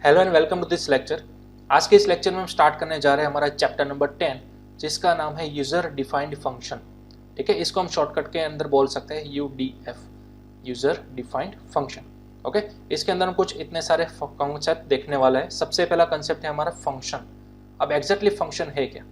Hello and welcome to this lecture. आज के इस लेक्चर में हम स्टार्ट करने जा रहे हैं हमारा चैप्टर नंबर 10, जिसका नाम है यूजर डिफाइंड फंक्शन। ठीक है, इसको हम शॉर्टकट के अंदर बोल सकते हैं UDF, user defined function. Okay, इसके अंदर हम कुछ इतने सारे कॉन्सेप्ट देखने वाले हैं। सबसे पहला कॉन्सेप्ट है हमारा फंक्शन। अब एग्जैक्टली फंक्शन है क्या,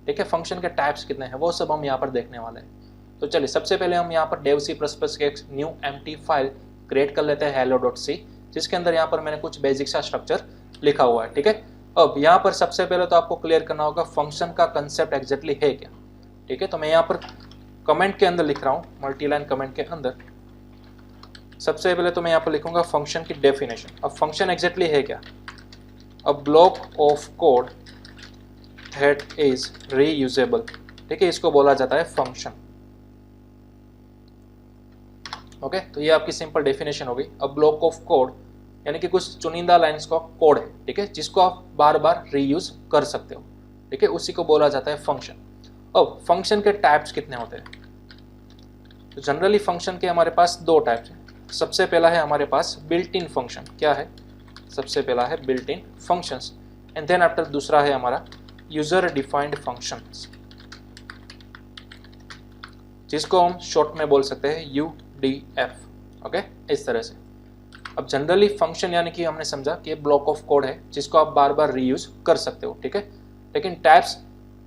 ठीक है, फंक्शन के टाइप्स कितने हैं वो सब हम यहाँ पर देखने वाले हैं। तो चलिए सबसे पहले हम यहाँ पर डेव सी प्लस प्लस के एक न्यू एम्प्टी फाइल क्रिएट कर लेते हैं hello.c, जिसके अंदर यहाँ पर मैंने कुछ बेसिक सा स्ट्रक्चर लिखा हुआ है। ठीक है, अब यहाँ पर सबसे पहले तो आपको क्लियर करना होगा फंक्शन का कंसेप्ट एग्जैक्टली है क्या। ठीक है, तो मैं यहाँ पर कमेंट के अंदर लिख रहा हूँ, मल्टीलाइन कमेंट के अंदर। सबसे पहले तो मैं यहाँ पर लिखूंगा फंक्शन की डेफिनेशन। अब फंक्शन एग्जैक्टली है क्या, a block of code that is reusable. ठीक है, इसको बोला जाता है फंक्शन। ओके, तो ये आपकी सिंपल डेफिनेशन हो गई। अब ब्लॉक ऑफ कोड यानी कि कुछ चुनिंदा लाइंस का कोड है, ठीक है, जिसको आप बार बार रीयूज कर सकते हो। ठीक है, उसी को बोला जाता है फंक्शन। अब फंक्शन के टाइप्स कितने होते हैं, तो जनरली फंक्शन के हमारे पास दो टाइप्स हैं। सबसे पहला है हमारे पास बिल्ट इन फंक्शन। क्या है, सबसे पहला है built in functions, and then after दूसरा है हमारा यूजर डिफाइंड फंक्शंस, जिसको हम शॉर्ट में बोल सकते हैं UDF। ओके, इस तरह से। अब जनरली फंक्शन यानी कि हमने समझा कि ब्लॉक ऑफ कोड है जिसको आप बार बार रीयूज कर सकते हो। ठीक है, लेकिन टाइप्स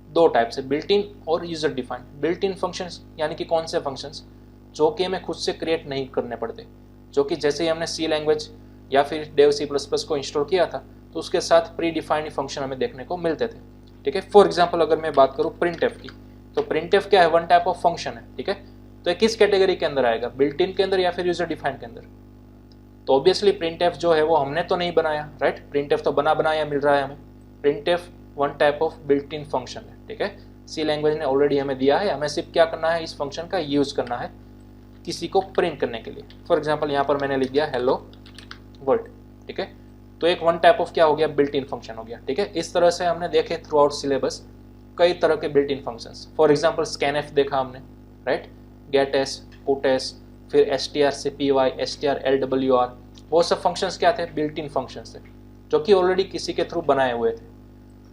दो टाइप्स है, बिल्ट इन और user defined. Built in functions यानी कि कौन से फंक्शंस जो कि हमें खुद से क्रिएट नहीं करने पड़ते, जो कि जैसे ही हमने सी लैंग्वेज या फिर डेव सी प्लस प्लस को इंस्टॉल किया था तो उसके साथ प्री डिफाइंड फंक्शन हमें देखने को मिलते थे। ठीक है, फॉर एग्जाम्पल अगर मैं बात करूँ प्रिंट एफ की, तो प्रिंट एफ क्या है, वन टाइप ऑफ फंक्शन है। ठीक है, तो ये किस कैटेगरी के अंदर आएगा, बिल्ट इन के अंदर या फिर यूजर डिफाइंड के अंदर। तो ऑब्वियसली प्रिंटफ जो है वो हमने तो नहीं बनाया, राइट। प्रिंटफ तो बना बनाया मिल रहा है हमें। Printf one type of built in function है। ठीक है, सी लैंग्वेज ने ऑलरेडी हमें दिया है, हमें सिर्फ क्या करना है, इस फंक्शन का यूज करना है किसी को प्रिंट करने के लिए। फॉर एग्जाम्पल यहाँ पर मैंने लिख दिया हेलो वर्ल्ड। ठीक है, तो एक वन टाइप ऑफ क्या हो गया, बिल्ट इन फंक्शन हो गया। ठीक है, इस तरह से हमने देखे थ्रू आउट सिलेबस कई तरह के built in functions. For example scanf देखा हमने, right, gets, puts, फिर strcpy, strlwr, वो सब फंक्शंस क्या थे, बिल्ट इन फंक्शंस थे जो कि ऑलरेडी किसी के थ्रू बनाए हुए थे।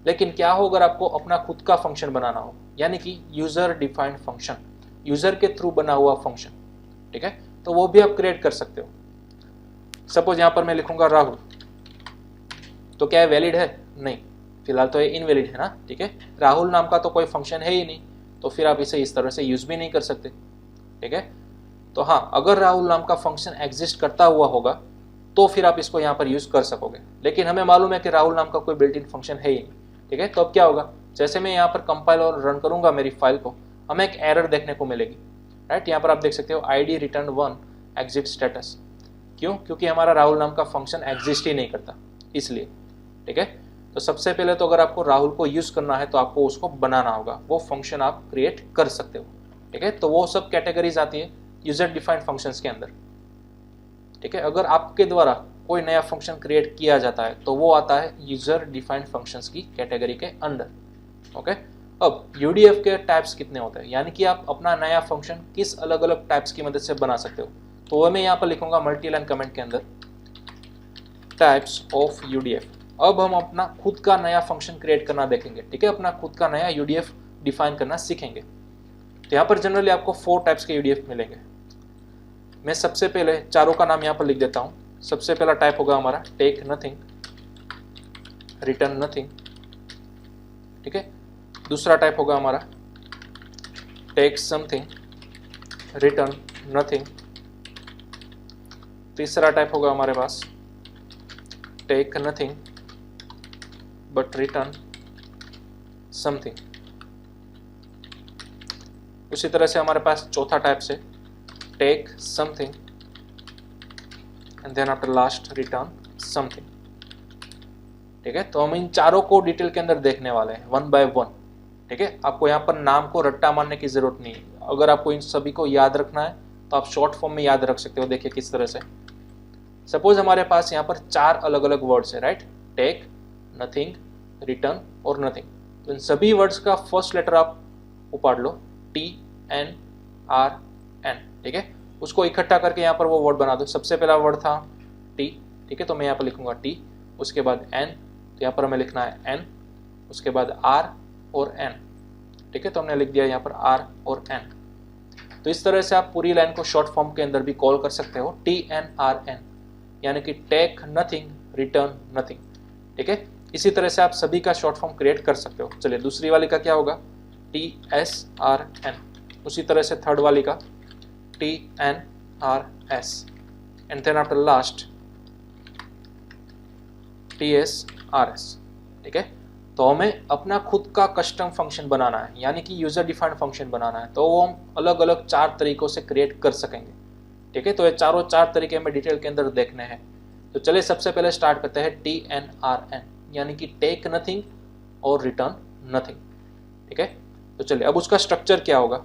लेकिन क्या हो अगर आपको अपना खुद का फंक्शन बनाना हो, यानी कि यूजर डिफाइंड फंक्शन, यूजर के थ्रू बना हुआ फंक्शन। ठीक है, तो वो भी आप क्रिएट कर सकते हो। सपोज यहाँ पर मैं लिखूंगा राहुल, तो क्या है, वैलिड है, नहीं, फिलहाल तो ये इनवैलिड है ना। ठीक है, राहुल नाम का तो कोई फंक्शन है ही नहीं, तो फिर आप इसे इस तरह से यूज भी नहीं कर सकते। ठीक है, तो हाँ, अगर राहुल नाम का फंक्शन एग्जिस्ट करता हुआ होगा तो फिर आप इसको यहाँ पर यूज कर सकोगे। लेकिन हमें मालूम है कि राहुल नाम का कोई बिल्ट इन फंक्शन है ही नहीं। ठीक है, तो अब क्या होगा, जैसे मैं यहाँ पर कंपाइल और रन करूंगा मेरी फाइल को, हमें एक एरर देखने को मिलेगी। राइट, यहाँ पर आप देख सकते हो ID रिटर्न 1 एग्जिट स्टेटस। क्यों, क्योंकि हमारा राहुल नाम का फंक्शन एग्जिस्ट ही नहीं करता, इसलिए। ठीक है, तो सबसे पहले तो अगर आपको राहुल को यूज करना है तो आपको उसको बनाना होगा, वो फंक्शन आप क्रिएट कर सकते हो। ठीक है, तो वो सब कैटेगरीज आती है यूजर डिफाइंड फंक्शंस के अंदर। ठीक है, अगर आपके द्वारा कोई नया फंक्शन क्रिएट किया जाता है तो वो आता है यूजर डिफाइंड फंक्शंस की कैटेगरी के अंडर। ओके, अब यूडीएफ के टाइप्स कितने होते हैं, यानी कि आप अपना नया फंक्शन किस अलग अलग टाइप्स की मदद से बना सकते हो, तो वो मैं यहाँ पर लिखूंगा मल्टीलाइन कमेंट के अंदर, टाइप्स ऑफ यूडीएफ। अब हम अपना खुद का नया फंक्शन क्रिएट करना देखेंगे। ठीक है, अपना खुद का नया यूडीएफ डिफाइन करना सीखेंगे। तो यहाँ पर जनरली आपको 4 टाइप्स के यूडीएफ मिलेंगे। मैं सबसे पहले चारों का नाम यहाँ पर लिख देता हूँ। सबसे पहला टाइप होगा हमारा टेक नथिंग, रिटर्न नथिंग। ठीक है, दूसरा टाइप होगा हमारा टेक समथिंग, रिटर्न नथिंग। तीसरा टाइप होगा हमारे पास take nothing but return something. उसी तरह से हमारे पास चौथा टाइप से take something and then after last return something. ठीक है, तो हम इन चारों को डिटेल के अंदर देखने वाले हैं वन बाय वन। ठीक है, आपको यहाँ पर नाम को रट्टा मारने की जरूरत नहीं है। अगर आपको इन सभी को याद रखना है तो आप शॉर्ट फॉर्म में याद रख सकते हो। देखिए किस तरह से, सपोज हमारे पास यहाँ पर 4 अलग अलग वर्ड्स है, राइट, टेक, नथिंग, रिटर्न और नथिंग। तो इन सभी वर्ड्स का फर्स्ट लेटर आप उपाड़ लो, TNRN। ठीक है, उसको इकट्ठा करके यहाँ पर वो वर्ड बना दो। सबसे पहला वर्ड था टी। ठीक है, तो मैं यहाँ पर लिखूंगा टी। उसके बाद n, तो यहाँ पर हमें लिखना है n, उसके बाद r और n, ठीक है। तो हमने लिख दिया यहाँ पर r और n। तो इस तरह से आप पूरी लाइन को शॉर्ट फॉर्म के अंदर भी कॉल कर सकते हो, TNRN, यानी कि टेक नथिंग रिटर्न नथिंग, ठीक है। इसी तरह से आप सभी का शॉर्ट फॉर्म क्रिएट कर सकते हो। चलिए दूसरी वाली का क्या होगा, TSRN, उसी तरह से थर्ड वाली का TNRS, and then after last TSRS, ठीक है। तो हमें अपना खुद का कस्टम फंक्शन बनाना है, यानी कि यूजर डिफाइंड फंक्शन बनाना है, तो वो हम अलग अलग 4 तरीकों से क्रिएट कर सकेंगे, ठीक है। तो ये चार तरीके हमें डिटेल के अंदर देखने हैं। तो चलिए सबसे पहले स्टार्ट करते हैं TNRN, यानी कि टेक नथिंग और रिटर्न नथिंग, ठीक है। तो चलिए अब उसका स्ट्रक्चर क्या होगा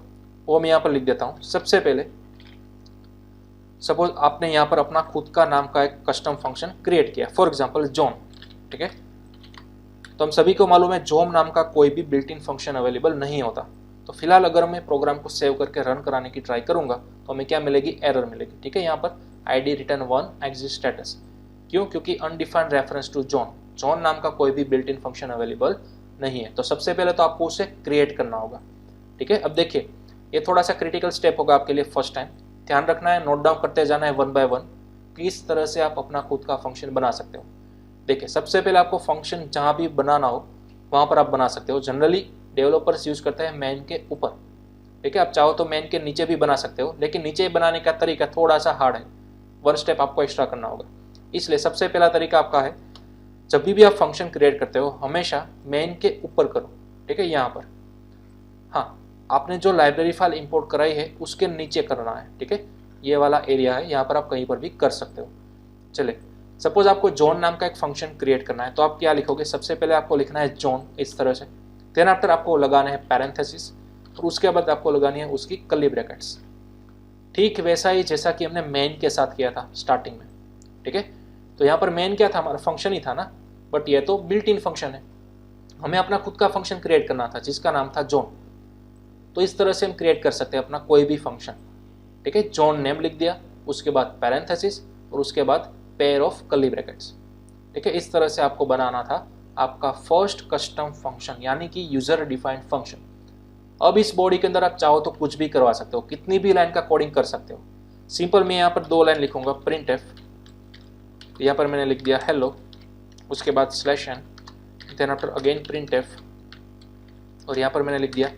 वो मैं यहाँ पर लिख देता हूँ। सबसे पहले सपोज आपने यहाँ पर अपना खुद का नाम का एक कस्टम फंक्शन क्रिएट किया, फॉर एग्जांपल जॉन, ठीक है। तो हम सभी को मालूम है जॉन नाम का कोई भी बिल्ट इन फंक्शन अवेलेबल नहीं होता। तो फिलहाल अगर मैं प्रोग्राम को सेव करके रन कराने की ट्राई करूंगा तो हमें क्या मिलेगी, एरर मिलेगी, ठीक है। यहाँ पर ID रिटर्न 1 एग्जिस्ट स्टेटस, क्यों, क्योंकि अनडिफाइंड रेफरेंस टू जॉन नाम का कोई भी बिल्ट इन फंक्शन अवेलेबल नहीं है। तो सबसे पहले तो आपको उसे क्रिएट करना होगा, ठीक है। अब देखिए ये थोड़ा सा क्रिटिकल स्टेप होगा आपके लिए फर्स्ट टाइम, ध्यान रखना है, नोट डाउन करते जाना है 1 बाय 1 किस तरह से आप अपना खुद का फंक्शन बना सकते हो। देखिए सबसे पहले आपको फंक्शन जहाँ भी बनाना हो वहाँ पर आप बना सकते हो। जनरली डेवलपर्स यूज करते हैं मेन के ऊपर, ठीक है। आप चाहो तो मेन के नीचे भी बना सकते हो, लेकिन नीचे बनाने का तरीका थोड़ा सा हार्ड है, 1 स्टेप आपको एक्स्ट्रा करना होगा। इसलिए सबसे पहला तरीका आपका है, जब भी आप फंक्शन क्रिएट करते हो हमेशा मेन के ऊपर करो, ठीक है। यहाँ पर हाँ, आपने जो लाइब्रेरी फाइल इंपोर्ट कराई है उसके नीचे करना है, ठीक है। ये वाला एरिया है, यहाँ पर आप कहीं पर भी कर सकते हो। चलिए सपोज आपको जॉन नाम का एक फंक्शन क्रिएट करना है, तो आप क्या लिखोगे, सबसे पहले आपको लिखना है जॉन इस तरह से, देन आफ्टर आपको लगाना है पैरेंथेसिस, और उसके बाद आपको लगानी है उसकी कर्ली ब्रैकेट्स, ठीक वैसा ही जैसा कि हमने मेन के साथ किया था स्टार्टिंग में, ठीक है। तो यहाँ पर मेन क्या था, हमारा फंक्शन ही था ना, बट ये तो बिल्ट इन फंक्शन है, हमें अपना खुद का फंक्शन क्रिएट करना था जिसका नाम था जॉन। तो इस तरह से हम क्रिएट कर सकते हैं अपना कोई भी फंक्शन, ठीक है। जॉन नेम लिख दिया, उसके बाद पैरेंथेसिस और उसके बाद पेयर ऑफ कर्ली ब्रैकेट्स, ठीक है। इस तरह से आपको बनाना था आपका फर्स्ट कस्टम फंक्शन, यानी कि यूजर डिफाइंड फंक्शन। अब इस बॉडी के अंदर आप चाहो तो कुछ भी करवा सकते हो, कितनी भी लाइन का कोडिंग कर सकते हो। सिंपल मैं यहाँ पर 2 लाइन लिखूंगा, प्रिंट एफ, यहाँ पर मैंने लिख दिया हेलो, उसके बाद /n, then after again printf, और यहाँ पर मैंने लिख दिया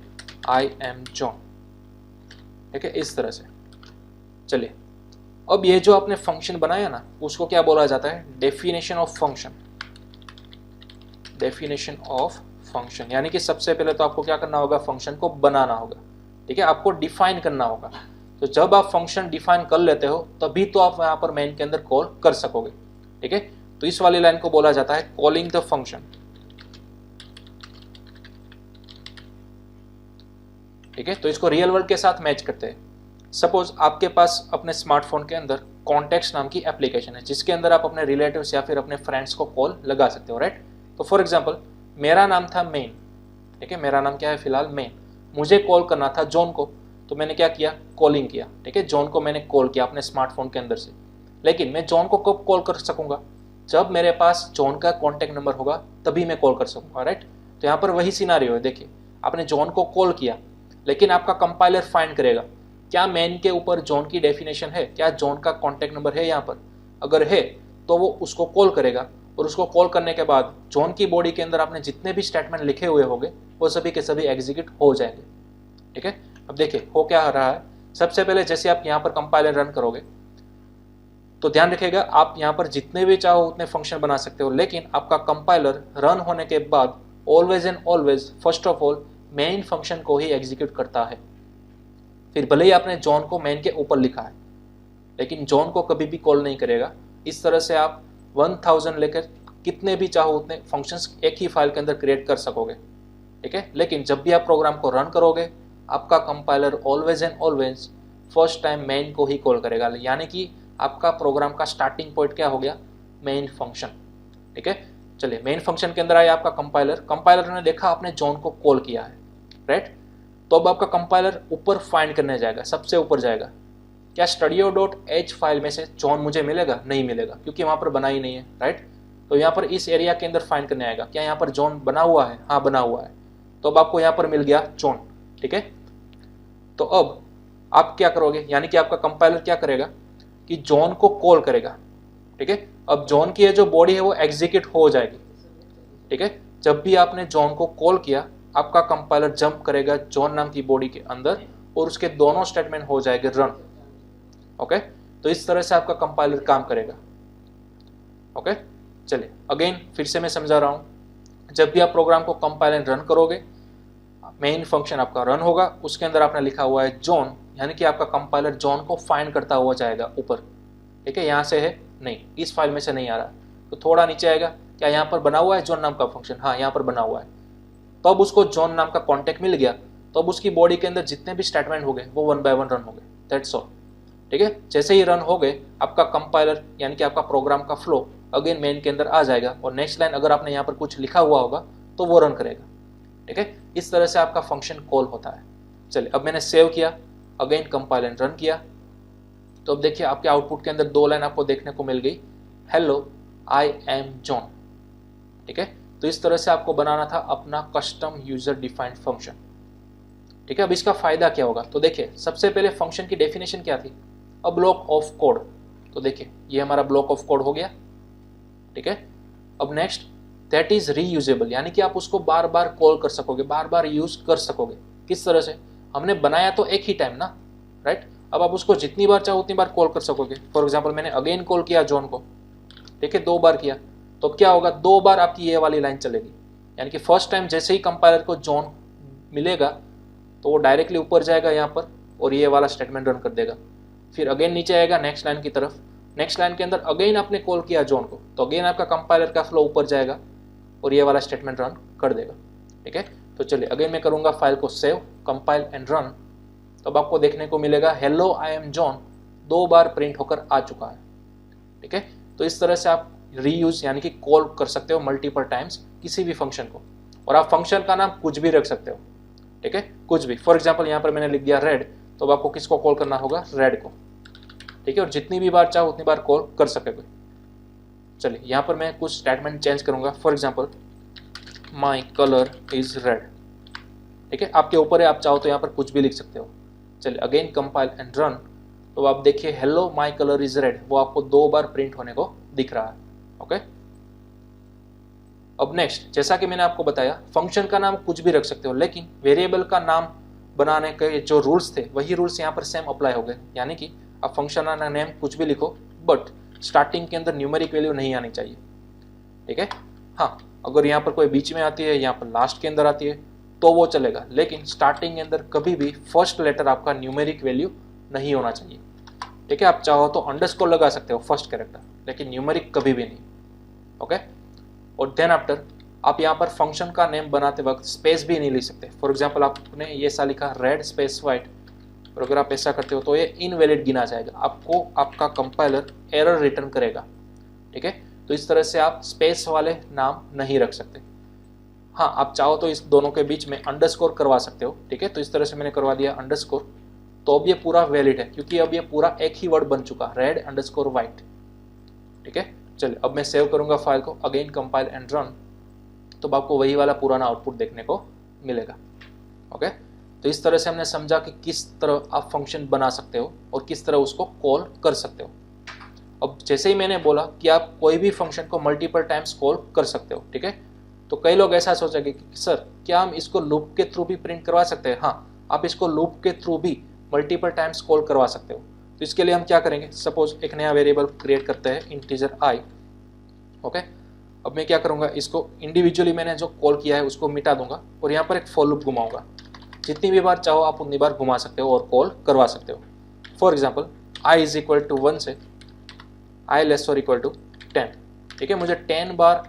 आई एम जॉन, ठीक है, इस तरह से। चलिए अब ये जो आपने फंक्शन बनाया ना उसको क्या बोला जाता है, definition of function, definition of function, यानी कि सबसे पहले तो आपको क्या करना होगा, फंक्शन को बनाना होगा, ठीक है, आपको डिफाइन करना होगा। तो जब आप फंक्शन डिफाइन कर लेते हो तभी तो आप यहाँ पर मेन के अंदर कॉल कर सकोगे, ठीक है। तो इस वाली लाइन को बोला जाता है कॉलिंग द फंक्शन, ठीक है। तो इसको रियल वर्ल्ड के साथ मैच करते हैं। सपोज आपके पास अपने स्मार्टफोन के अंदर कॉन्टेक्ट्स नाम की एप्लीकेशन है जिसके अंदर आप अपने रिलेटिव्स या फिर अपने फ्रेंड्स को कॉल लगा सकते हो, राइट। तो फॉर एग्जांपल मेरा नाम था मेन, ठीक है, मेरा नाम क्या है फिलहाल मेन, मुझे कॉल करना था जॉन को, तो मैंने क्या किया, कॉलिंग किया, ठीक है। जॉन को मैंने कॉल किया अपने स्मार्टफोन के अंदर से, लेकिन मैं जॉन को कब कॉल कर सकूंगा, जब मेरे पास जॉन का कॉन्टैक्ट नंबर होगा तभी मैं कॉल कर सकूंगा, राइट। तो यहाँ पर वही सिनारियो है, देखिए आपने जॉन को कॉल किया, लेकिन आपका कंपाइलर फाइंड करेगा क्या मेन के ऊपर जॉन की डेफिनेशन है, क्या जॉन का कॉन्टैक्ट नंबर है यहाँ पर, अगर है तो वो उसको कॉल करेगा, और उसको कॉल करने के बाद जॉन की बॉडी के अंदर आपने जितने भी स्टेटमेंट लिखे हुए होंगे वो सभी के सभी एग्जीक्यूट हो जाएंगे, ठीक है। अब देखिए हो क्या रहा है, सबसे पहले जैसे आप यहाँ पर कंपाइलर रन करोगे तो ध्यान रखिएगा आप यहाँ पर जितने भी चाहो उतने फंक्शन बना सकते हो, लेकिन आपका कंपाइलर रन होने के बाद always and always first of all main function को ही एग्जीक्यूट करता है। फिर भले ही आपने जॉन को मेन के ऊपर लिखा है, लेकिन जॉन को कभी भी कॉल नहीं करेगा। इस तरह से आप 1000 लेकर कितने भी चाहो उतने फंक्शंस एक ही फाइल के अंदर क्रिएट कर सकोगे, ठीक है। लेकिन जब भी आप प्रोग्राम को रन करोगे आपका compiler always and always first time main को ही कॉल करेगा, यानी कि आपका प्रोग्राम का स्टार्टिंग पॉइंट क्या हो गया, मेन फंक्शन, ठीक है। चलिए मेन फंक्शन के अंदर आया आपका कंपाइलर, कंपाइलर ने देखा आपने जॉन को कॉल किया है, राइट। तो अब आपका कंपाइलर ऊपर फाइंड करने जाएगा, सबसे ऊपर जाएगा, क्या studio.h फाइल में से जॉन मुझे मिलेगा, नहीं मिलेगा, क्योंकि वहां पर बना ही नहीं है, राइट। तो यहाँ पर इस एरिया के अंदर फाइंड करने आएगा। क्या यहाँ पर जोन बना हुआ है? हाँ बना हुआ है। तो अब आपको यहाँ पर मिल गया जोन, ठीक है। तो अब आप क्या करोगे, यानी कि आपका कंपाइलर क्या करेगा कि जोन को कॉल करेगा, ठीक है। अब जोन की जो बॉडी है वो एग्जीक्यूट हो जाएगी, ठीक है। जब भी आपने जोन को कॉल किया, आपका कंपाइलर जंप करेगा जोन नाम की बॉडी के अंदर और उसके दोनों स्टेटमेंट हो जाएंगे रन, ओके। तो इस तरह से आपका कंपाइलर काम करेगा, ओके। चलिए अगेन फिर से मैं समझा रहा हूं। जब भी आप प्रोग्राम को कंपाइल एंड रन करोगे, मेन फंक्शन आपका रन होगा, उसके अंदर आपने लिखा हुआ है जोन, यानी कि आपका कंपाइलर जोन को फाइंड करता हुआ जाएगा ऊपर, ठीक है। यहाँ से है नहीं, इस फाइल में से नहीं आ रहा, तो थोड़ा नीचे आएगा। क्या यहाँ पर बना हुआ है जोन नाम का फंक्शन? हाँ यहाँ पर बना हुआ है। तो अब उसको जोन नाम का कॉन्टेक्ट मिल गया, तो अब उसकी बॉडी के अंदर जितने भी स्टेटमेंट हो गए वो 1 बाय 1 रन हो गए, दैट्स ऑल, ठीक है। जैसे ही रन हो गए, आपका कंपाइलर यानी कि आपका प्रोग्राम का फ्लो अगेन मेन के अंदर आ जाएगा और नेक्स्ट लाइन अगर आपने यहाँ पर कुछ लिखा हुआ होगा तो वो रन करेगा, ठीक है। इस तरह से आपका फंक्शन कॉल होता है। चलिए अब मैंने सेव किया, अगेन कंपाइल एंड रन किया, तो अब देखिए आपके आउटपुट के अंदर 2 लाइन आपको देखने को मिल गई, हेलो आई एम जॉन, ठीक है। तो इस तरह से आपको बनाना था अपना कस्टम यूजर डिफाइंड फंक्शन, ठीक है। अब इसका फायदा क्या होगा? तो देखिए सबसे पहले फंक्शन की डेफिनेशन क्या थी? A block of code. तो देखिए ये हमारा ब्लॉक ऑफ कोड हो गया, ठीक है। अब नेक्स्ट दैट इज रीयूजेबल, यानी कि आप उसको बार बार कॉल कर सकोगे, बार बार यूज कर सकोगे। किस तरह से? हमने बनाया तो एक ही टाइम ना, राइट। अब आप उसको जितनी बार चाहो उतनी बार कॉल कर सकोगे। फॉर एग्जाम्पल मैंने अगेन कॉल किया जॉन को, ठीक है, 2 बार किया, तो क्या होगा? 2 बार आपकी ये वाली लाइन चलेगी, यानी कि फर्स्ट टाइम जैसे ही कंपाइलर को जॉन मिलेगा तो वो डायरेक्टली ऊपर जाएगा यहाँ पर और ये वाला स्टेटमेंट रन कर देगा। फिर अगेन नीचे आएगा नेक्स्ट लाइन की तरफ, नेक्स्ट लाइन के अंदर अगेन आपने कॉल किया जॉन को, तो अगेन आपका कंपाइलर का फ्लो ऊपर जाएगा और ये वाला स्टेटमेंट रन कर देगा, ठीक है। तो चलिए अगेन मैं करूँगा फाइल को सेव, कंपाइल एंड रन, तो अब आपको देखने को मिलेगा hello I am John 2 bar print होकर आ चुका है, ठीक है। तो इस तरह से आप रीयूज यानी कि कॉल कर सकते हो मल्टीपल टाइम्स किसी भी फंक्शन को, और आप फंक्शन का नाम कुछ भी रख सकते हो, ठीक है, कुछ भी। फॉर एग्जाम्पल यहाँ पर मैंने लिख दिया रेड, तो अब आपको किसको कॉल करना होगा? रेड को, ठीक है, और जितनी भी बार चाहो उतनी बार कॉल कर सकोगे। चलिए यहाँ पर मैं कुछ स्टेटमेंट चेंज करूँगा। For example my colour is red, ठीक है, आपके ऊपर है, आप चाहो तो यहाँ पर कुछ भी लिख सकते हो। चलिए अगेन कंपाइल एंड रन, तो आप देखिए hello my colour is red वो आपको 2 बार प्रिंट होने को दिख रहा है, ओके। अब नेक्स्ट, जैसा कि मैंने आपको बताया फंक्शन का नाम कुछ भी रख सकते हो, लेकिन वेरिएबल का नाम बनाने के जो रूल्स थे वही रूल्स यहाँ पर सेम अप्लाई हो गए, यानी कि आप फंक्शन का नेम कुछ भी लिखो बट स्टार्टिंग के अंदर न्यूमेरिक वैल्यू नहीं आनी चाहिए, ठीक है। हाँ, अगर यहाँ पर कोई बीच में आती है, यहाँ पर लास्ट के अंदर आती है तो वो चलेगा, लेकिन स्टार्टिंग के अंदर कभी भी फर्स्ट लेटर आपका न्यूमेरिक वैल्यू नहीं होना चाहिए, ठीक है। आप चाहो तो अंडरस्कोर लगा सकते हो फर्स्ट कैरेक्टर, लेकिन न्यूमेरिक कभी भी नहीं, ओके। और देन आफ्टर आप यहाँ पर फंक्शन का नेम बनाते वक्त स्पेस भी नहीं लिख सकते। फॉर एग्जांपल आपने ये सा लिखा रेड स्पेस वाइट, और अगर आप ऐसा करते हो तो ये इनवैलिड गिना जाएगा, आपको आपका कंपाइलर एरर रिटर्न करेगा, ठीक है। तो इस तरह से आप स्पेस वाले नाम नहीं रख सकते। हाँ, आप चाहो तो इस दोनों के बीच में अंडरस्कोर करवा सकते हो, ठीक है। तो इस तरह से मैंने करवा दिया अंडरस्कोर, तो अब ये पूरा वैलिड है क्योंकि अब ये पूरा एक ही वर्ड बन चुका, रेड अंडरस्कोर वाइट, ठीक है। चलिए अब मैं सेव करूंगा फाइल को, अगेन कंपाइल एंड रन, तो आपको वही वाला पुराना आउटपुट देखने को मिलेगा, ओके। तो इस तरह से हमने समझा कि किस तरह आप फंक्शन बना सकते हो और किस तरह उसको कॉल कर सकते हो। अब जैसे ही मैंने बोला कि आप कोई भी फंक्शन को मल्टीपल टाइम्स कॉल कर सकते हो, ठीक है। तो कई लोग ऐसा सोचेंगे कि सर क्या हम इसको लूप के थ्रू भी प्रिंट करवा सकते हैं? हाँ, आप इसको लूप के थ्रू भी मल्टीपल टाइम्स कॉल करवा सकते हो। तो इसके लिए हम क्या करेंगे, सपोज एक नया वेरिएबल क्रिएट करते हैं इंटीजर आई, ओके। अब मैं क्या करूँगा, इसको इंडिविजुअली मैंने जो कॉल किया है उसको मिटा दूंगा और यहाँ पर एक फॉर लूप घुमाऊंगा। जितनी भी बार चाहो आप उतनी बार घुमा सकते हो और कॉल करवा सकते हो। For example i is equal to 1 से आई लेस और इक्वल टू 10, ठीक है। मुझे 10 बार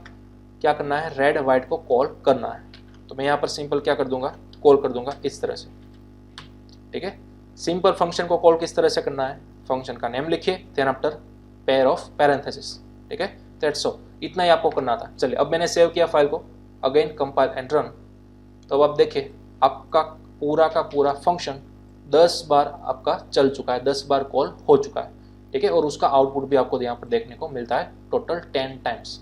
क्या करना है, रेड वाइट को कॉल करना है। तो मैं यहाँ पर सिंपल क्या कर दूंगा, कॉल कर दूंगा इस तरह से, ठीक है। सिंपल फंक्शन को कॉल किस तरह से करना है, फंक्शन का नेम लिखिए, then after pair of parenthesis, ठीक है, दैट्स ऑल, इतना ही आपको करना था। चलिए अब मैंने सेव किया फाइल को, अगेन कंपाइल एंड रन, तो अब आप देखिए आपका पूरा का पूरा फंक्शन 10 बार आपका चल चुका है, 10 बार कॉल हो चुका है, ठीक है। और उसका आउटपुट भी आपको यहाँ पर देखने को मिलता है टोटल 10 टाइम्स,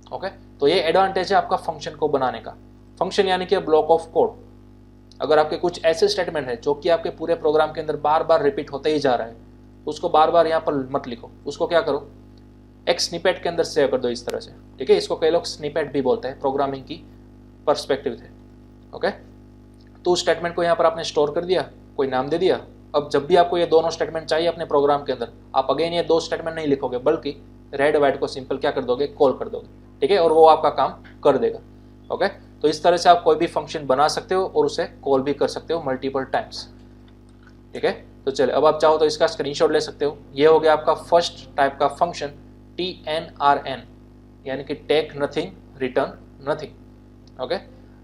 ओके, तो ये एडवांटेज है आपका फंक्शन को बनाने का। फंक्शन यानी कि ब्लॉक ऑफ कोड। अगर आपके कुछ ऐसे स्टेटमेंट है जो कि आपके पूरे प्रोग्राम के अंदर बार बार रिपीट होते ही जा रहा है, उसको बार बार यहाँ पर मत लिखो, उसको क्या करो, एक स्निपेट के अंदर सेव कर दो इस तरह से, ठीक है। इसको कई लोग स्निपेट भी बोलते हैं प्रोग्रामिंग की पर्सपेक्टिव से, ओके। तो उस स्टेटमेंट को यहाँ पर आपने स्टोर कर दिया, कोई नाम दे दिया। अब जब भी आपको ये दोनों स्टेटमेंट चाहिए अपने प्रोग्राम के अंदर, आप अगेन ये दो स्टेटमेंट नहीं लिखोगे, बल्कि रेड वाइट को सिंपल क्या कर दोगे, कॉल कर दोगे, ठीक है, और वो आपका काम कर देगा, ओके। तो इस तरह से आप कोई भी फंक्शन बना सकते हो और उसे कॉल भी कर सकते हो मल्टीपल टाइम्स, ठीक है। तो चलिए, अब आप चाहो तो इसका स्क्रीनशॉट ले सकते हो। ये हो गया आपका फर्स्ट टाइप का फंक्शन TNRN, यानी कि take nothing return nothing, okay.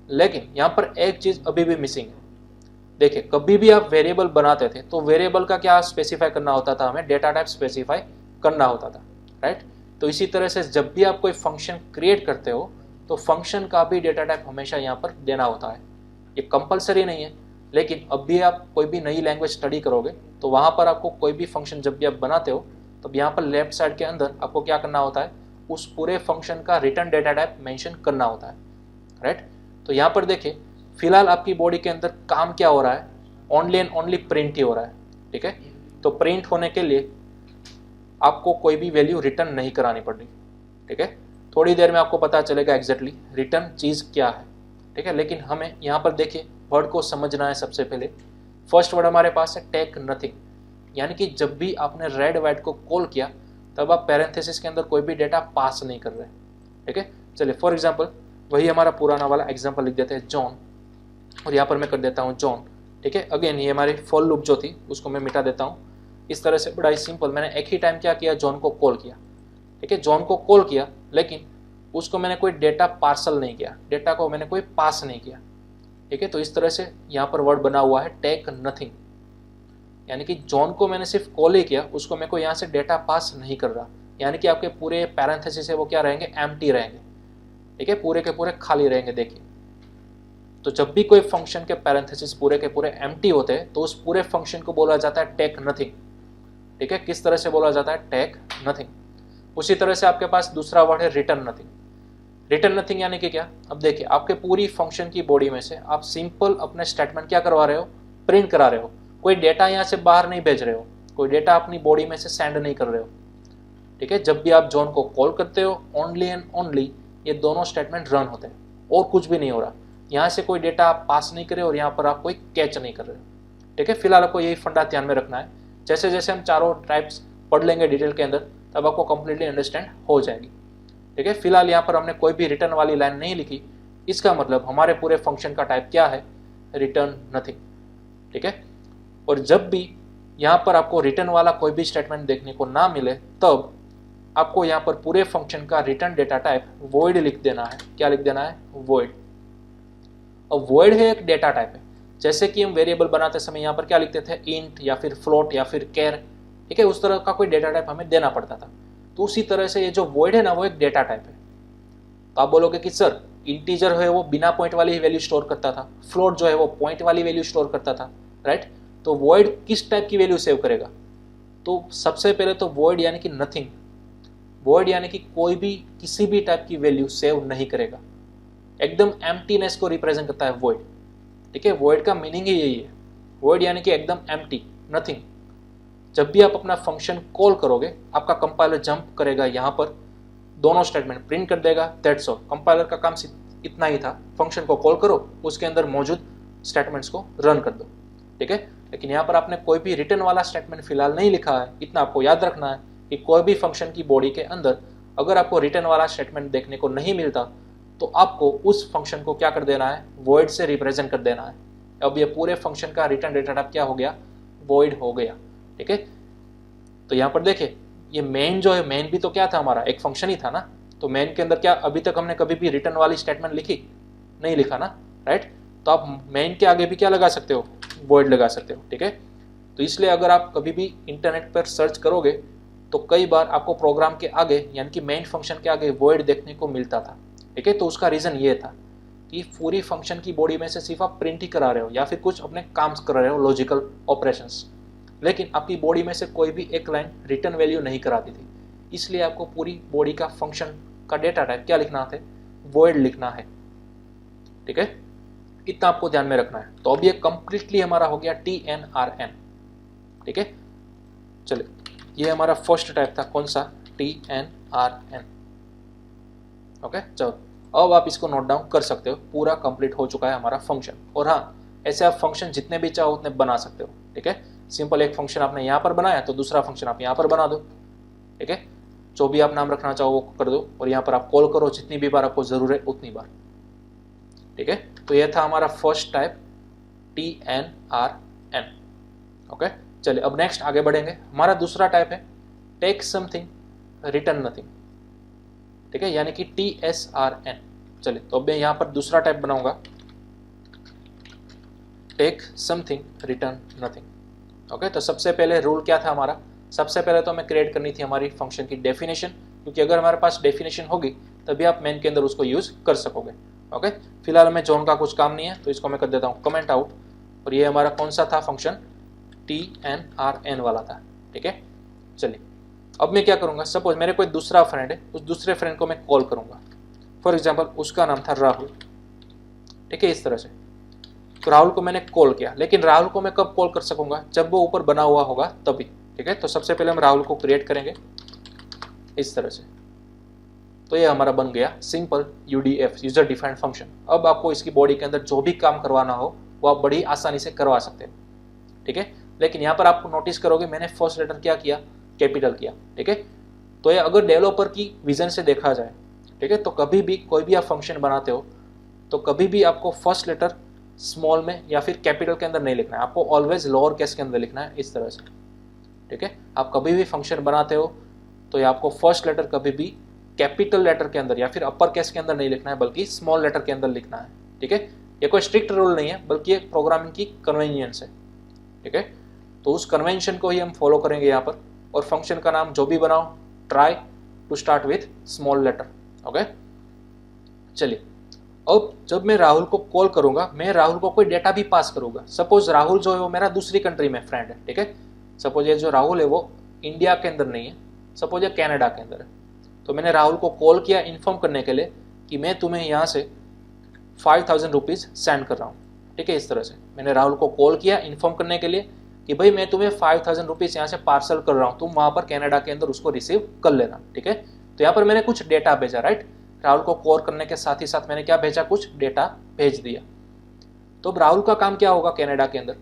लेकिन यहाँ पर एक चीज अभी भी मिसिंग है। देखिए, कभी भी आप वेरिएबल बनाते थे तो वेरिएबल का क्या स्पेसिफाई करना होता था, हमें डेटा टाइप स्पेसिफाई करना होता था, राइट। तो इसी तरह से जब भी आप कोई फंक्शन क्रिएट करते हो तो फंक्शन का भी डेटा टाइप हमेशा यहाँ पर देना होता है। ये कंपलसरी नहीं है, लेकिन अब भी आप कोई भी नई लैंग्वेज स्टडी करोगे तो वहाँ पर आपको कोई भी फंक्शन जब भी आप बनाते हो तब यहाँ पर लेफ्ट साइड के अंदर आपको क्या करना होता है, उस पूरे फंक्शन का रिटर्न डेटा टाइप मेंशन करना होता है, राइट। तो यहाँ पर देखिए, फिलहाल आपकी बॉडी के अंदर काम क्या हो रहा है, ओनली एंड ओनली प्रिंट ही हो रहा है, ठीक है। तो प्रिंट होने के लिए आपको कोई भी वैल्यू रिटर्न नहीं करानी पड़ रही, ठीक है। थोड़ी देर में आपको पता चलेगा एग्जैक्टली रिटर्न चीज़ क्या है, ठीक है। लेकिन हमें यहाँ पर देखिए वर्ड को समझना है। सबसे पहले फर्स्ट वर्ड हमारे पास है टेक नथिंग, यानी कि जब भी आपने रेड वाइट को कॉल किया तब आप पैरेंथेसिस के अंदर कोई भी डेटा पास नहीं कर रहे, ठीक है। चलिए, फॉर एग्जाम्पल वही हमारा पुराना वाला एग्जाम्पल लिख देते हैं जॉन, और यहाँ पर मैं कर देता हूँ जॉन, ठीक है। अगेन ये हमारी फॉर लूप जो थी उसको मैं मिटा देता हूँ। इस तरह से बड़ा ही सिंपल, मैंने एक ही टाइम क्या किया, जॉन को कॉल किया, ठीक है। जॉन को कॉल किया, लेकिन उसको मैंने कोई डेटा पार्सल नहीं किया, डेटा को मैंने कोई पास नहीं किया, ठीक है। तो इस तरह से यहाँ पर वर्ड बना हुआ है टेक नथिंग, यानी कि जॉन को मैंने सिर्फ कॉल ही किया, उसको मैं कोई यहाँ से डेटा पास नहीं कर रहा, यानी कि आपके पूरे पैरेंथेसिस है वो क्या रहेंगे, एम्प्टी रहेंगे, ठीक है, पूरे के पूरे खाली रहेंगे। देखिए, तो जब भी कोई फंक्शन के पैरेंथेसिस पूरे के पूरे एम्प्टी होते हैं तो उस पूरे फंक्शन को बोला जाता है टेक नथिंग, ठीक है। किस तरह से बोला जाता है, टेक नथिंग। उसी तरह से आपके पास दूसरा वर्ड है रिटर्न नथिंग। रिटर्न नथिंग यानी कि क्या, अब देखिए, आपके पूरी फंक्शन की बॉडी में से आप सिंपल अपने स्टेटमेंट क्या करवा रहे हो, प्रिंट करा रहे हो, कोई डेटा यहाँ से बाहर नहीं भेज रहे हो, कोई डेटा अपनी बॉडी में से सेंड नहीं कर रहे हो, ठीक है। जब भी आप जॉन को कॉल करते हो, ओनली एंड ओनली ये दोनों स्टेटमेंट रन होते हैं और कुछ भी नहीं हो रहा। यहाँ से कोई डेटा आप पास नहीं कर रहे और यहाँ पर आप कोई कैच नहीं कर रहे हो, ठीक है। फिलहाल आपको यही फंडा ध्यान में रखना है। जैसे जैसे हम चारों टाइप्स पढ़ लेंगे डिटेल के अंदर, तब आपको कंप्लीटली अंडरस्टैंड हो जाएगी, ठीक है। फिलहाल यहाँ पर हमने कोई भी रिटर्न वाली लाइन नहीं लिखी, इसका मतलब हमारे पूरे फंक्शन का टाइप क्या है, रिटर्न नथिंग, ठीक है। और जब भी यहाँ पर आपको रिटर्न वाला कोई भी स्टेटमेंट देखने को ना मिले, तब आपको यहाँ पर पूरे फंक्शन का रिटर्न डेटा टाइप वॉइड लिख देना है। क्या लिख देना है, वॉइड। अब वॉइड है एक डेटा टाइप है, जैसे कि हम वेरिएबल बनाते समय यहाँ पर क्या लिखते थे, इंट या फिर फ्लोट या फिर कैर, ठीक है, उस तरह का कोई डेटा टाइप हमें देना पड़ता था। तो उसी तरह से ये जो वॉइड है ना, वो एक डेटा टाइप है। तो आप बोलोगे कि सर इंटीजर है वो बिना पॉइंट वाली वैल्यू स्टोर करता था, फ्लोट जो है वो पॉइंट वाली वैल्यू स्टोर करता था, राइट। तो वॉइड किस टाइप की वैल्यू सेव करेगा, तो सबसे पहले तो वॉइड यानी कि नथिंग, वॉइड यानी कि कोई भी किसी भी टाइप की वैल्यू सेव नहीं करेगा, एकदम एम्प्टीनेस को रिप्रेजेंट करता है वॉइड, ठीक है। वॉइड का मीनिंग ही यही है, वॉइड यानी कि एकदम एम्प्टी, नथिंग। जब भी आप अपना फंक्शन कॉल करोगे, आपका कंपाइलर जंप करेगा, यहाँ पर दोनों स्टेटमेंट प्रिंट कर देगा, दैट्स ऑल। कंपाइलर का काम इतना ही था, फंक्शन को कॉल करो, उसके अंदर मौजूद स्टेटमेंट्स को रन कर दो, ठीक है। लेकिन यहाँ पर आपने कोई भी रिटर्न वाला स्टेटमेंट फिलहाल नहीं लिखा है। इतना आपको याद रखना है कि कोई भी फंक्शन की बॉडी के अंदर अगर आपको रिटर्न वाला स्टेटमेंट देखने को नहीं मिलता तो आपको उस फंक्शन को क्या कर देना है, वॉइड से रिप्रेजेंट कर देना है। अब ये पूरे फंक्शन का रिटर्न डेटा टाइप क्या हो गया, वॉइड हो गया, ठीक है। तो यहाँ पर देखिए, ये मेन जो है, मेन भी तो क्या था हमारा, एक फंक्शन ही था ना। तो मेन के अंदर क्या अभी तक हमने कभी भी रिटर्न वाली स्टेटमेंट लिखी नहीं, लिखा ना, राइट। तो आप मेन के आगे भी क्या लगा सकते हो, वॉइड लगा सकते हो, ठीक है। तो इसलिए अगर आप कभी भी इंटरनेट पर सर्च करोगे तो कई बार आपको प्रोग्राम के आगे यानी कि मेन फंक्शन के आगे वॉइड देखने को मिलता था, ठीक है। तो उसका रीज़न ये था कि पूरी फंक्शन की बॉडी में से सिर्फ आप प्रिंट ही करा रहे हो या फिर कुछ अपने काम कर रहे हो, लॉजिकल ऑपरेशंस, लेकिन आपकी बॉडी में से कोई भी एक लाइन रिटर्न वैल्यू नहीं कराती थी। इसलिए आपको पूरी बॉडी का फंक्शन का डेटा टाइप क्या लिखना है, void लिखना है, ठीक है, इतना आपको ध्यान में रखना है। तो अब ये कंप्लीटली हमारा हो गया TNRN, ठीक है। चलिए, ये हमारा फर्स्ट टाइप था, कौन सा, TNRN, ओके। चलो अब आप इसको नोट डाउन कर सकते हो, पूरा कंप्लीट हो चुका है हमारा फंक्शन। और हाँ, ऐसे आप फंक्शन जितने भी चाहो उतने बना सकते हो, ठीक है। सिंपल एक फंक्शन आपने यहाँ पर बनाया तो दूसरा फंक्शन आप यहाँ पर बना दो, ठीक है। जो भी आप नाम रखना चाहो वो कर दो और यहाँ पर आप कॉल करो जितनी भी बार आपको जरूरत है उतनी बार, ठीक है। तो ये था हमारा फर्स्ट टाइप TNRN, ओके। चलिए अब नेक्स्ट आगे बढ़ेंगे। हमारा दूसरा टाइप है टेक समथिंग रिटर्न नथिंग, ठीक है, यानी कि TSRN। चलिए तो अब मैं यहाँ पर दूसरा टाइप बनाऊंगा, take something return nothing, okay. तो सबसे पहले रूल क्या था हमारा, सबसे पहले तो हमें क्रिएट करनी थी हमारी फंक्शन की डेफिनेशन, क्योंकि अगर हमारे पास डेफिनेशन होगी तभी आप मेन के अंदर उसको यूज कर सकोगे, ओके। फिलहाल हमें जोन का कुछ काम नहीं है तो इसको मैं कर देता हूँ कमेंट आउट। और ये हमारा कौन सा था फंक्शन, TNRN वाला था, ठीक है। चलिए अब मैं क्या करूँगा, सपोज मेरे कोई दूसरा फ्रेंड है, उस दूसरे फ्रेंड को मैं कॉल करूँगा, फॉर एग्जाम्पल उसका नाम था राहुल, ठीक है, इस तरह से। तो राहुल को मैंने कॉल किया, लेकिन राहुल को मैं कब कॉल कर सकूंगा, जब वो ऊपर बना हुआ होगा तभी, ठीक है। तो सबसे पहले हम राहुल को क्रिएट करेंगे इस तरह से। तो ये हमारा बन गया simple UDF, user defined function. अब आपको इसकी बॉडी के अंदर जो भी काम करवाना हो वो आप बड़ी आसानी से करवा सकते हैं, ठीक है। लेकिन यहाँ पर आपको नोटिस करोगे मैंने फर्स्ट लेटर क्या किया, कैपिटल किया, ठीक है। तो ये अगर डेवलपर की विजन से देखा जाए, ठीक है, तो कभी भी कोई भी आप फंक्शन बनाते हो तो कभी भी आपको फर्स्ट लेटर स्मॉल में या फिर कैपिटल के अंदर नहीं लिखना है, आपको ऑलवेज लोअर केस के अंदर लिखना है, इस तरह से, ठीक है। आप कभी भी फंक्शन बनाते हो तो ये आपको फर्स्ट लेटर कभी भी कैपिटल लेटर के अंदर या फिर अपर केस के अंदर नहीं लिखना है, बल्कि स्मॉल लेटर के अंदर लिखना है, ठीक है। ये कोई स्ट्रिक्ट रूल नहीं है, बल्कि एक प्रोग्रामिंग की कन्वीनियंस है, ठीक है। तो उस कन्वेंशन को ही हम फॉलो करेंगे यहाँ पर। और फंक्शन का नाम जो भी बनाओ, try to start with small letter, okay. चलिए अब जब मैं राहुल को कॉल करूंगा, मैं राहुल को कोई डेटा भी पास करूंगा। सपोज राहुल जो है वो मेरा दूसरी कंट्री में फ्रेंड है, ठीक है। सपोज ये जो राहुल है वो इंडिया के अंदर नहीं है, सपोज ये कनाडा के अंदर है। तो मैंने राहुल को कॉल किया इन्फॉर्म करने के लिए कि मैं तुम्हें यहाँ से 5000 रुपीज़ सेंड कर रहा हूँ, ठीक है। इस तरह से मैंने राहुल को कॉल किया इन्फॉर्म करने के लिए कि भाई मैं तुम्हें 5000 रुपीज़ यहाँ से पार्सल कर रहा हूँ, तुम वहाँ पर कनाडा के अंदर उसको रिसीव कर लेना, ठीक है। तो यहाँ पर मैंने कुछ डेटा भेजा, राइट। राहुल को कॉल करने के साथ ही साथ मैंने क्या भेजा, कुछ डेटा भेज दिया। तो अब राहुल का काम क्या होगा कनाडा के अंदर,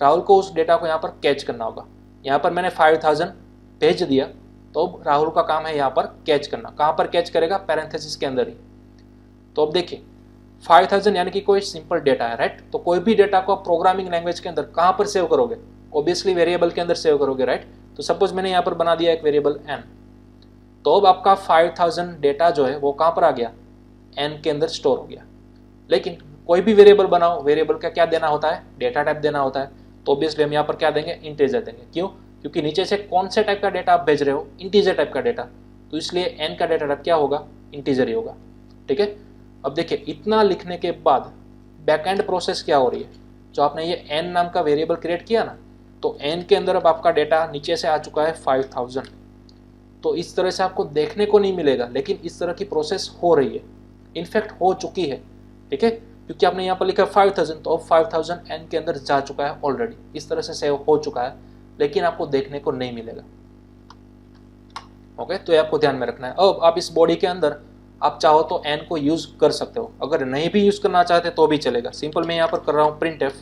राहुल को उस डेटा को यहाँ पर कैच करना होगा। यहाँ पर मैंने 5000 भेज दिया, तो अब राहुल का काम है यहाँ पर कैच करना। कहाँ पर कैच करेगा, पैरेंथेसिस के अंदर ही। तो अब देखिए 5000 यानी कि कोई सिंपल डेटा है, राइट। तो कोई भी डेटा को आप प्रोग्रामिंग लैंग्वेज के अंदर कहाँ पर सेव करोगे, ऑब्वियसली वेरिएबल के अंदर सेव करोगे, राइट। तो सपोज मैंने यहाँ पर बना दिया एक वेरिएबल n, तो अब आपका 5000 डेटा जो है वो कहाँ पर आ गया, n के अंदर स्टोर हो गया। लेकिन कोई भी वेरिएबल बनाओ, वेरिएबल का क्या देना होता है, डेटा टाइप देना होता है। तो ऑब्वियसली हम यहाँ पर क्या देंगे, इंटीजर देंगे। क्यों, क्योंकि नीचे से कौन से टाइप का डेटा आप भेज रहे हो, इंटीजर टाइप का डेटा, तो इसलिए n का डेटा टाइप क्या होगा, इंटीजर ही होगा, ठीक है। अब देखिए इतना लिखने के बाद बैकएंड प्रोसेस क्या हो रही है, जो आपने ये n नाम का वेरिएबल क्रिएट किया ना, तो n के अंदर अब आपका डेटा नीचे से आ चुका है 5000। तो इस तरह से आपको देखने को नहीं मिलेगा, लेकिन इस तरह की प्रोसेस हो रही है, इनफैक्ट हो चुकी है, ठीक है। क्योंकि आपने यहाँ पर लिखा 5000, तो अब 5000 n के अंदर जा चुका है ऑलरेडी, इस तरह से सेव हो चुका है, लेकिन आपको देखने को नहीं मिलेगा, ओके। तो ये आपको ध्यान में रखना है। अब आप इस बॉडी के अंदर आप चाहो तो n को यूज कर सकते हो, अगर नहीं भी यूज करना चाहते तो भी चलेगा। सिंपल मैं यहाँ पर कर रहा हूँ printf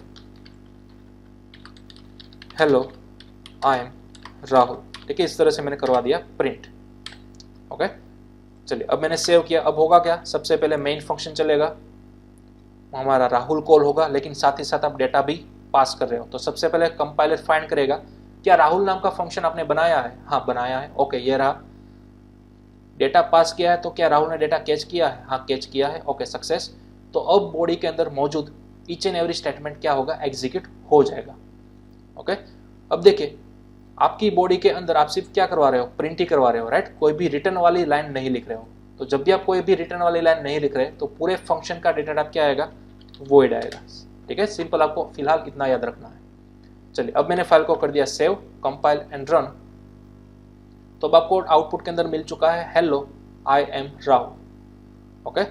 hello I am Rahul, ठीक है। इस तरह से मैंने करवा दिया प्रिंट, ओके। चलिए अब मैंने सेव किया। अब होगा क्या, सबसे पहले मेन फंक्शन चलेगा, हमारा राहुल कॉल होगा, लेकिन साथ ही साथ आप डेटा भी पास कर रहे हो। तो सबसे पहले कंपाइलर फाइंड करेगा क्या राहुल नाम का फंक्शन आपने बनाया है, हाँ बनाया है, ओके। ये रहा, डेटा पास किया है, तो क्या राहुल ने डेटा कैच किया है, हाँ कैच किया है, ओके सक्सेस। तो अब बॉडी के अंदर मौजूद ईच एंड एवरी स्टेटमेंट क्या होगा, एग्जीक्यूट हो जाएगा, ओके। अब देखिए आपकी बॉडी के अंदर आप सिर्फ क्या करवा रहे हो, प्रिंट ही करवा रहे हो, राइट। कोई भी रिटर्न वाली लाइन नहीं लिख रहे हो। तो जब भी आप कोई भी रिटर्न वाली लाइन नहीं लिख रहे तो पूरे फंक्शन का डेटा टाइप क्या आएगा, वॉइड आएगा, ठीक है। सिंपल आपको फिलहाल इतना याद रखना है। चलिए अब मैंने फाइल को कर दिया सेव, कंपाइल एंड रन। तो अब आपको आउटपुट के अंदर मिल चुका है hello I am Rahul. Okay,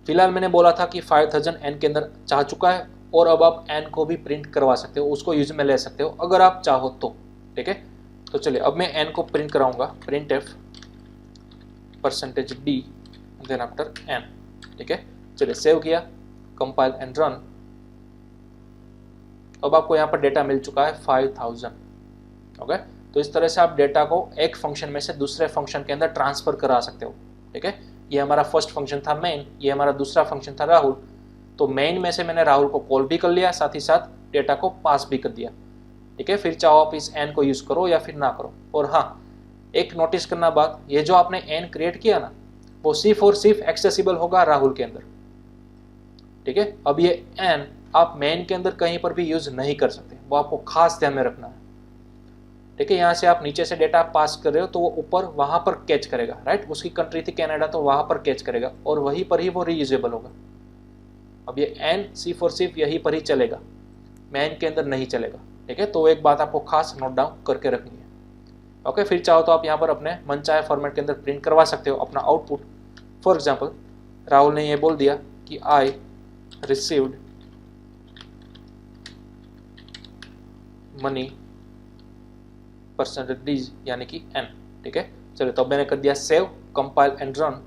फिलहाल मैंने बोला था कि 5000 एन के अंदर जा चुका है और अब आप एन को भी प्रिंट करवा सकते हो, उसको यूज में ले सकते हो अगर आप चाहो तो। ठीक है, तो चलिए अब मैं एन को प्रिंट कराऊंगा, printf %d then after n. ठीक है, चलिए सेव किया, कंपाइल एंड रन। अब आपको यहाँ पर डेटा मिल चुका है 5000। ओके, तो इस तरह से आप डेटा को एक फंक्शन में से दूसरे फंक्शन के अंदर ट्रांसफर करा सकते हो। ठीक है, ये हमारा फर्स्ट फंक्शन था मेन, ये हमारा दूसरा फंक्शन था राहुल। तो मेन में से मैंने राहुल को कॉल भी कर लिया, साथ ही साथ डेटा को पास भी कर दिया। ठीक है, फिर चाहो आप इस एन को यूज करो या फिर ना करो। और हाँ, एक नोटिस करना बात, ये जो आपने एन क्रिएट किया ना, वो सिर्फ और सिर्फ एक्सेसिबल होगा राहुल के अंदर। ठीक है, अब ये एन आप मेन के अंदर कहीं पर भी यूज नहीं कर सकते, वो आपको खास ध्यान में रखना है। ठीक है, यहाँ से आप नीचे से डेटा पास कर रहे हो तो वो ऊपर वहां पर कैच करेगा, राइट। उसकी कंट्री थी कनाडा, तो वहां पर कैच करेगा और वहीं पर ही वो रीयूजेबल होगा। अब ये एन सिर्फ और सिर्फ यहीं पर ही चलेगा, मेन के अंदर नहीं चलेगा। ठीक है, तो एक बात आपको खास नोट डाउन करके रखनी है। ओके, फिर चाहो तो आप यहाँ पर अपने मनचाहे फॉर्मेट के अंदर प्रिंट करवा सकते हो अपना आउटपुट। फॉर एग्जाम्पल, राहुल ने ये बोल दिया कि आई रिसीव्ड मनी %d यानी कि n। ठीक है, चलिए तो अब मैंने कर दिया सेव, कंपाइल एंड रन।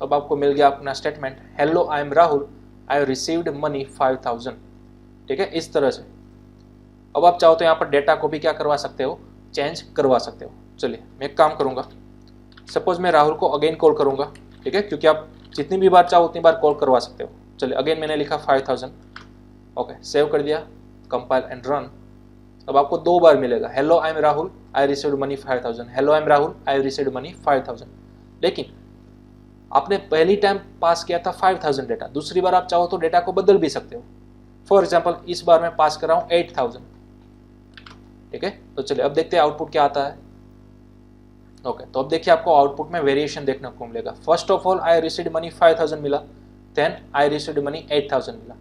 अब आपको मिल गया अपना statement, hello I am Rahul, I received money 5000। ठीक है, इस तरह से। अब आप चाहो तो यहाँ पर डेटा को भी क्या करवा सकते हो, चेंज करवा सकते हो। चलिए मैं एक काम करूंगा, सपोज मैं राहुल को अगेन कॉल करूंगा। ठीक है, क्योंकि आप जितनी भी बार चाहो उतनी बार कॉल करवा सकते हो। चलिए अगेन मैंने लिखा 5000। ओके, सेव कर दिया, कंपाइल एंड रन। अब आपको 2 बार मिलेगा, hello I am Rahul, I received money 5000, hello I am Rahul, I received money 5000। लेकिन आपने पहली टाइम पास किया था 5000 डेटा, दूसरी बार आप चाहो तो डेटा को बदल भी सकते हो। फॉर एग्जाम्पल, इस बार मैं पास कर रहा हूँ 8000। ठीक है, तो चलिए अब देखते हैं आउटपुट क्या आता है। ओके, तो अब देखिए आपको आउटपुट में वेरिएशन देखने को मिलेगा। First of all I received money 5000 मिला, देन आई रिसीव्ड मनी 8000 मिला।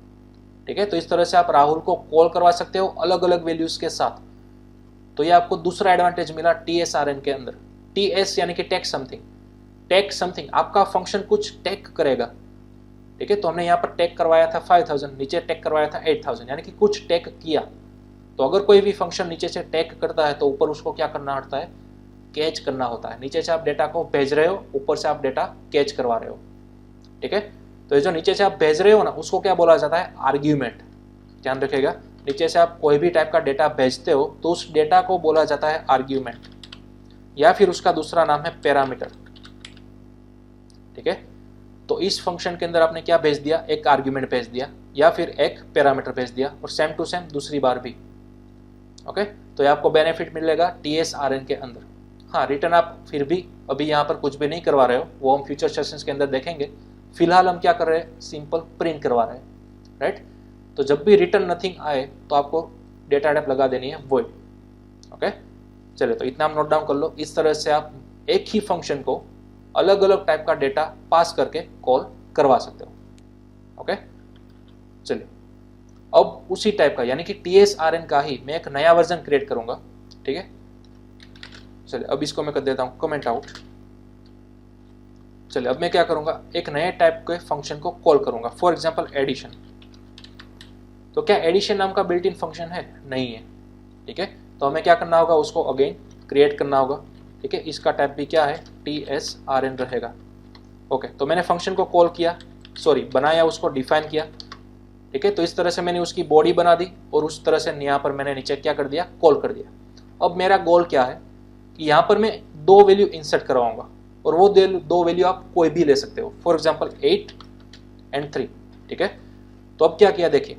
ठीक है, तो इस तरह से आप राहुल को कॉल करवा सकते हो अलग अलग वैल्यूज के साथ। तो ये आपको दूसरा एडवांटेज मिला TSRN के अंदर। TS यानी कि टेक समथिंग, टेक समथिंग, आपका फंक्शन कुछ टेक करेगा। ठीक है, तो हमने यहाँ पर टेक करवाया था 5000, नीचे टेक करवाया था 8000, यानी कि कुछ टेक किया। तो अगर कोई भी फंक्शन नीचे से टेक करता है तो ऊपर उसको क्या करना होता है, कैच करना होता है। नीचे से आप डेटा को भेज रहे हो, ऊपर से आप डेटा कैच करवा रहे हो। ठीक है, तो ये जो नीचे से आप भेज रहे हो ना, उसको क्या बोला जाता है, आर्ग्यूमेंट। ध्यान रखिएगा, नीचे से आप कोई भी टाइप का डेटा भेजते हो तो उस डेटा को बोला जाता है आर्ग्यूमेंट, या फिर उसका दूसरा नाम है पैरामीटर। ठीक है, तो इस फंक्शन के अंदर आपने क्या भेज दिया, एक आर्ग्यूमेंट भेज दिया या फिर एक पैरामीटर भेज दिया, और सेम टू सेम दूसरी बार भी। ओके, तो ये आपको बेनिफिट मिलेगा TSRN के अंदर। हाँ, रिटर्न आप फिर भी अभी यहाँ पर कुछ भी नहीं करवा रहे हो, वो हम फ्यूचर सेशंस के अंदर देखेंगे। फिलहाल हम क्या कर रहे हैं, सिंपल प्रिंट करवा रहे हैं, राइट। तो जब भी रिटर्न नथिंग आए तो आपको डेटा टाइप लगा देनी है वॉइड। ओके, चलिए तो इतना हम नोट डाउन कर लो। इस तरह से आप एक ही फंक्शन को अलग अलग टाइप का डेटा पास करके कॉल करवा सकते हो। ओके, चलिए अब उसी टाइप का यानी कि TSRN का ही मैं एक नया वर्जन क्रिएट करूंगा। ठीक है, चलिए अब इसको मैं कर देता हूं कमेंट आउट। चलिए अब मैं क्या करूंगा, एक नए टाइप के फंक्शन को कॉल करूंगा, फॉर एग्जांपल एडिशन। तो क्या एडिशन नाम का बिल्ट इन फंक्शन है? नहीं है। ठीक है, तो हमें क्या करना होगा, उसको अगेन क्रिएट करना होगा। ठीक है, इसका टाइप भी क्या है, TSRN रहेगा। ओके, तो मैंने फंक्शन को कॉल किया, सॉरी बनाया, उसको डिफाइन किया। ठीक है, तो इस तरह से मैंने उसकी बॉडी बना दी और उस तरह से यहाँ पर मैंने नीचे क्या कर दिया, कॉल कर दिया। अब मेरा गोल क्या है कि यहाँ पर मैं 2 वैल्यू इंसर्ट करवाऊंगा, और वो 2 वैल्यू आप कोई भी ले सकते हो, फॉर एग्जाम्पल 8 एंड 3। ठीक है, तो अब क्या किया, देखिए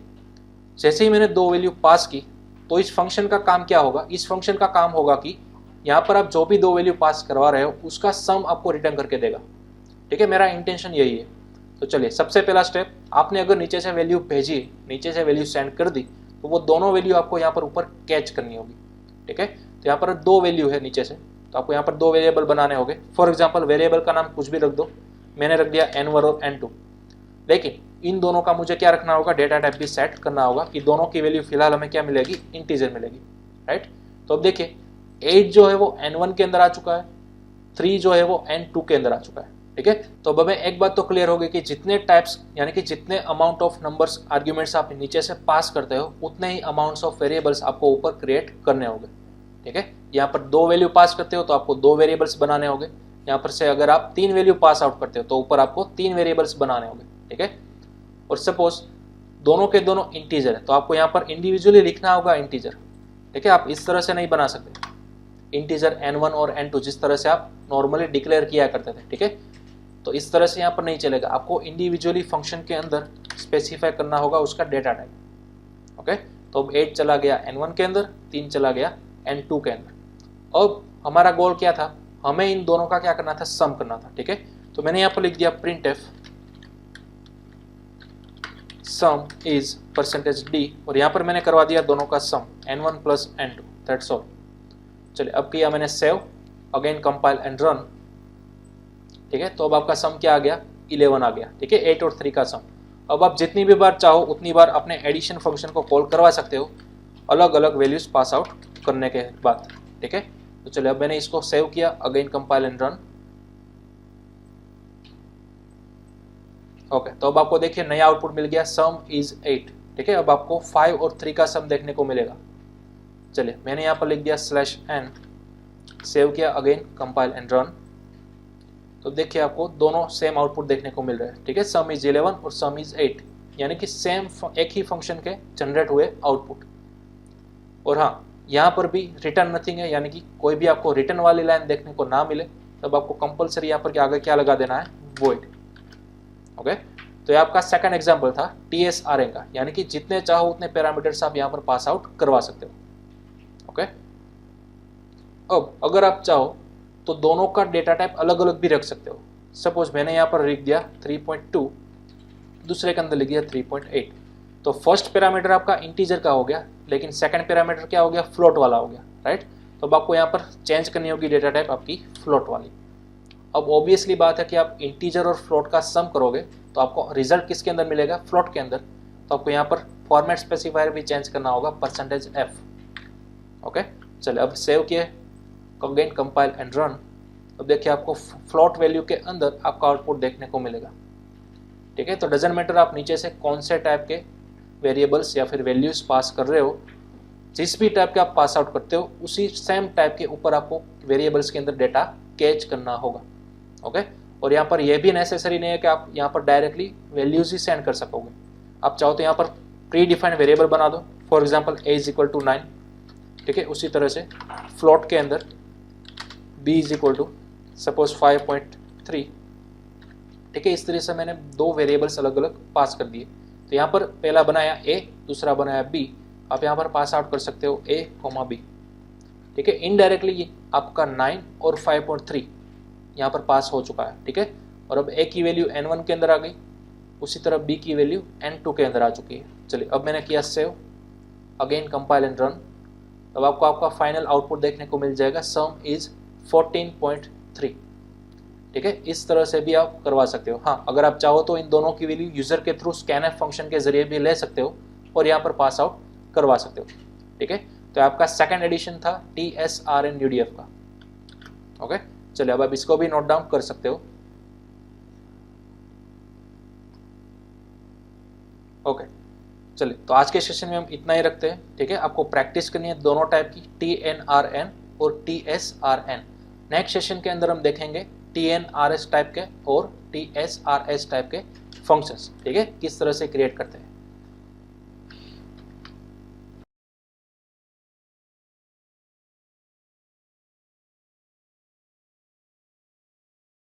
जैसे ही मैंने 2 वैल्यू पास की तो इस फंक्शन का काम क्या होगा, इस फंक्शन का काम होगा कि यहाँ पर आप जो भी 2 वैल्यू पास करवा रहे हो उसका सम आपको रिटर्न करके देगा। ठीक है, मेरा इंटेंशन यही है। तो चलिए सबसे पहला स्टेप, आपने अगर नीचे से वैल्यू भेजी, नीचे से वैल्यू सेंड कर दी, तो वो दोनों वैल्यू आपको यहाँ पर ऊपर कैच करनी होगी। ठीक है, तो यहाँ पर 2 वैल्यू है नीचे से, तो आपको यहाँ पर 2 वेरिएबल बनाने होंगे। फॉर एग्जाम्पल वेरिएबल का नाम कुछ भी रख दो, मैंने रख दिया N1 और N2। लेकिन इन दोनों का मुझे क्या रखना होगा, डेटा टाइप भी सेट करना होगा कि दोनों की वैल्यू फिलहाल हमें क्या मिलेगी, इंटीजर मिलेगी, राइट। तो अब देखिए 8 जो है वो N1 के अंदर आ चुका है, 3 जो है वो n2 के अंदर आ चुका है, ठीक है। तो अब हमें एक बात तो क्लियर हो गई कि जितने टाइप्स यानी कि जितने अमाउंट ऑफ नंबर्स आर्ग्यूमेंट्स आप नीचे से पास करते हो उतने ही अमाउंट्स ऑफ वेरिएबल्स आपको ऊपर क्रिएट करने होंगे, ठीक है। यहाँ पर 2 वैल्यू पास करते हो तो आपको 2 वेरिएबल्स बनाने होंगे। यहाँ पर से अगर आप 3 वैल्यू पास आउट करते हो तो ऊपर आपको 3 वेरिएबल्स बनाने होंगे, ठीक है। और सपोज दोनों के दोनों इंटीजर है तो आपको यहाँ पर इंडिविजुअली लिखना होगा इंटीजर, ठीक है। आप इस तरह से नहीं बना सकते इंटीजर n1 और n2 जिस तरह से आप नॉर्मली डिक्लेयर किया करते थे, ठीक है। तो इस तरह से यहाँ पर नहीं चलेगा, आपको इंडिविजुअली फंक्शन के अंदर स्पेसिफाई करना होगा उसका डेटा टाइप, ओके। तो अब 8 चला गया n1 के अंदर, 3 चला गया n2 के अंदर। अब हमारा गोल क्या था, हमें इन दोनों का क्या करना था, सम करना था, ठीक है। तो मैंने यहाँ पर लिख दिया printf सम इज %d और यहाँ पर मैंने करवा दिया दोनों का सम n1 plus n2, that's all. चलिए अब किया मैंने save, again compile and run, ठीक है। तो अब आपका सम क्या आ गया, 11 आ गया, ठीक है, 8 और 3 का सम। अब आप जितनी भी बार चाहो उतनी बार अपने एडिशन फंक्शन को कॉल करवा सकते हो अलग अलग वैल्यूज पास आउट करने के बाद, ठीक है। तो चलिए अब मैंने इसको सेव किया, again compile and run, okay. तो अब आपको देखिए नया आउटपुट मिल गया, सम इज 8, ठीक है। अब आपको 5 और 3 का सम देखने को मिलेगा। चलिए मैंने यहाँ पर लिख दिया /n, सेव किया, अगेन कंपाइल एंड रन। तो देखिए आपको दोनों सेम आउटपुट देखने को मिल रहे हैं, ठीक है। सम इज 11 और सम इज 8 यानी कि सेम एक ही फंक्शन के जनरेट हुए आउटपुट। और हाँ, यहाँ पर भी रिटर्न नथिंग है, यानी कि कोई भी आपको रिटर्न वाली लाइन देखने को ना मिले तब आपको कंपलसरी यहाँ पर आगे क्या लगा देना है, वॉइड, ओके। तो ये आपका सेकंड एग्जांपल था TSRN का, यानी कि जितने चाहो उतने पैरामीटर्स आप यहाँ पर पास आउट करवा सकते हो, ओके। अब अगर आप चाहो तो दोनों का डेटा टाइप अलग अलग भी रख सकते हो। सपोज मैंने यहाँ पर लिख दिया 3.2, दूसरे के अंदर लिख दिया 3.8। तो फर्स्ट पैरामीटर आपका इंटीजर का हो गया, लेकिन सेकंड पैरामीटर क्या हो गया, फ्लोट वाला हो गया, राइट। तो अब आपको यहाँ पर चेंज करनी होगी डेटा टाइप आपकी फ्लोट वाली। अब ऑब्वियसली बात है कि आप इंटीजर और फ्लोट का सम करोगे तो आपको रिजल्ट किसके अंदर मिलेगा, फ्लोट के अंदर। तो आपको यहाँ पर फॉर्मेट स्पेसिफायर भी चेंज करना होगा %f, ओके। चलिए अब सेव किए, अगेन कंपाइल एंड रन। अब देखिए आपको फ्लोट वैल्यू के अंदर आपका आउटपुट देखने को मिलेगा, ठीक है। तो डजंट मैटर आप नीचे से कौन से टाइप के वेरिएबल्स या फिर वैल्यूज पास कर रहे हो, जिस भी टाइप के आप पास आउट करते हो उसी सेम टाइप के ऊपर आपको वेरिएबल्स के अंदर डेटा कैच करना होगा, ओके। और यहाँ पर यह भी नेसेसरी नहीं है कि आप यहाँ पर डायरेक्टली वैल्यूज ही सेंड कर सकोगे। आप चाहो तो यहाँ पर प्री डिफाइंड वेरिएबल बना दो, फॉर एग्जांपल a = 9, ठीक है। उसी तरह से फ्लोट के अंदर b = सपोज 5.3, ठीक है। इस तरह से मैंने 2 वेरिएबल्स अलग अलग पास कर दिए। तो यहाँ पर पहला बनाया a, दूसरा बनाया b। आप यहाँ पर पास आउट कर सकते हो a, b, ठीक है। इनडायरेक्टली आपका 9 और 5.3 यहाँ पर पास हो चुका है, ठीक है। और अब a की वैल्यू n1 के अंदर आ गई, उसी तरह b की वैल्यू n2 के अंदर आ चुकी है। चलिए अब मैंने किया save, again compile and run. अब आपको आपका फाइनल आउटपुट देखने को मिल जाएगा, सम इज 14.3, ठीक है। इस तरह से भी आप करवा सकते हो। हाँ, अगर आप चाहो तो इन दोनों की वैल्यू यूजर के थ्रू scanf फंक्शन के जरिए भी ले सकते हो और यहाँ पर पास आउट करवा सकते हो, ठीक है। तो आपका सेकंड एडिशन था TSRN UDF का, ओके। चलिए अब आप इसको भी नोट डाउन कर सकते हो, ओके। चलिए तो आज के सेशन में हम इतना ही रखते हैं, ठीक है। आपको प्रैक्टिस करनी है दोनों टाइप की, TNRN और TSRN। नेक्स्ट सेशन के अंदर हम देखेंगे TNRS टाइप के और TSRS टाइप के फंक्शंस, ठीक है, किस तरह से क्रिएट करते हैं।